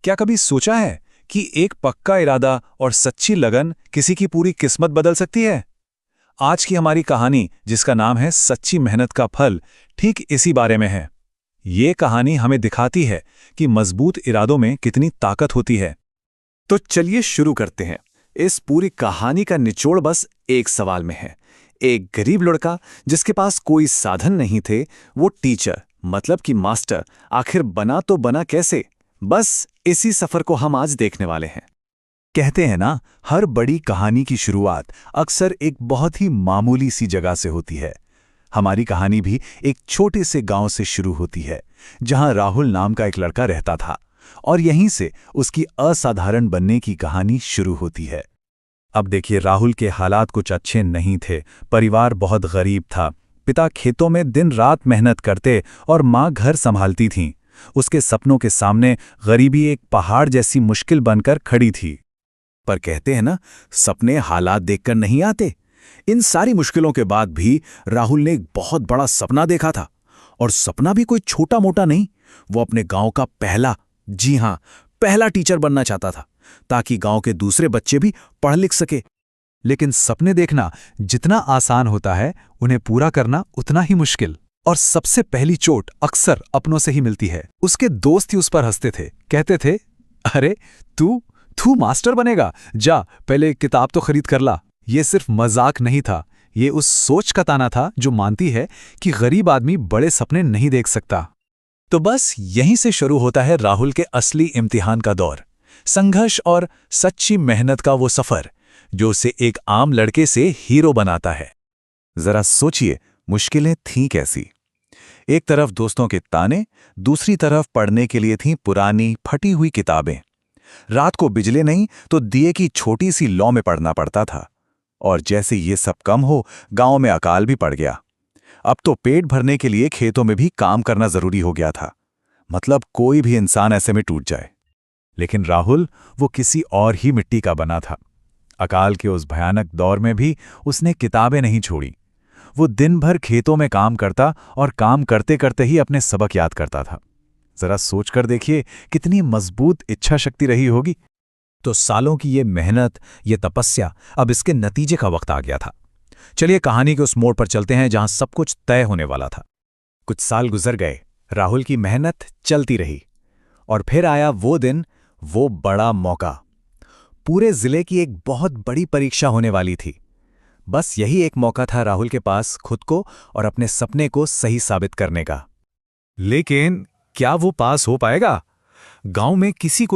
क्या कभी सोचा है कि एक पक्का इरादा और सच्ची लगन किसी की पूरी किस्मत बदल सकती है? आज की हमारी कहानी, जिसका नाम है सच्ची मेहनत का फल, ठीक इसी बारे में है। ये कहानी हमें दिखाती है कि मजबूत इरादों में कितनी ताकत होती है। तो चलिए शुरू करते हैं। इस पूरी कहानी का निचोड़ बस एक सवाल में है। एक गरीब लड़का जिसके पास कोई साधन नहीं थे, वो टीचर मतलब कि मास्टर आखिर बना तो बना कैसे? बस इसी सफर को हम आज देखने वाले हैं। कहते हैं ना, हर बड़ी कहानी की शुरुआत अक्सर एक बहुत ही मामूली सी जगह से होती है। हमारी कहानी भी एक छोटे से गांव से शुरू होती है, जहां राहुल नाम का एक लड़का रहता था, और यहीं से उसकी असाधारण बनने की कहानी शुरू होती है। अब देखिए, राहुल के हालात कुछ अच्छे नहीं थे। परिवार बहुत गरीब था। पिता खेतों में दिन रात मेहनत करते और माँ घर संभालती थीं। उसके सपनों के सामने गरीबी एक पहाड़ जैसी मुश्किल बनकर खड़ी थी। पर कहते हैं ना, सपने हालात देखकर नहीं आते। इन सारी मुश्किलों के बाद भी राहुल ने एक बहुत बड़ा सपना देखा था। और सपना भी कोई छोटा मोटा नहीं। वो अपने गांव का पहला, जी हां, पहला टीचर बनना चाहता था, ताकि गांव के दूसरे बच्चे भी पढ़ लिख सके। लेकिन सपने देखना जितना आसान होता है, उन्हें पूरा करना उतना ही मुश्किल। और सबसे पहली चोट अक्सर अपनों से ही मिलती है। उसके दोस्त ही उस पर हंसते थे, कहते थे, अरे तू मास्टर बनेगा, जा पहले किताब तो खरीद कर ला। ये सिर्फ मजाक नहीं था, ये उस सोच का ताना था जो मानती है कि गरीब आदमी बड़े सपने नहीं देख सकता। तो बस यहीं से शुरू होता है राहुल के असली इम्तिहान का दौर, संघर्ष और सच्ची मेहनत का वो सफर जो उसे एक आम लड़के से हीरो बनाता है। जरा सोचिए, मुश्किलें थीं कैसी? एक तरफ दोस्तों के ताने, दूसरी तरफ पढ़ने के लिए थीं पुरानी फटी हुई किताबें। रात को बिजली नहीं तो दिए की छोटी सी लौ में पढ़ना पड़ता था। और जैसे ये सब कम हो, गांव में अकाल भी पड़ गया। अब तो पेट भरने के लिए खेतों में भी काम करना जरूरी हो गया था। मतलब कोई भी इंसान ऐसे में टूट जाए। लेकिन राहुल वो किसी और ही मिट्टी का बना था। अकाल के उस भयानक दौर में भी उसने किताबें नहीं छोड़ी। वो दिन भर खेतों में काम करता और काम करते करते ही अपने सबक याद करता था। जरा सोचकर देखिए, कितनी मजबूत इच्छा शक्ति रही होगी। तो सालों की ये मेहनत, ये तपस्या, अब इसके नतीजे का वक्त आ गया था। चलिए कहानी के उस मोड़ पर चलते हैं जहां सब कुछ तय होने वाला था। कुछ साल गुजर गए, राहुल की मेहनत चलती रही, और फिर आया वो दिन, वो बड़ा मौका। पूरे जिले की एक बहुत बड़ी परीक्षा होने वाली थी। बस यही एक मौका था राहुल के पास खुद को और अपने सपने को सही साबित करने का। लेकिन क्या वो पास हो पाएगा? गांव में किसी को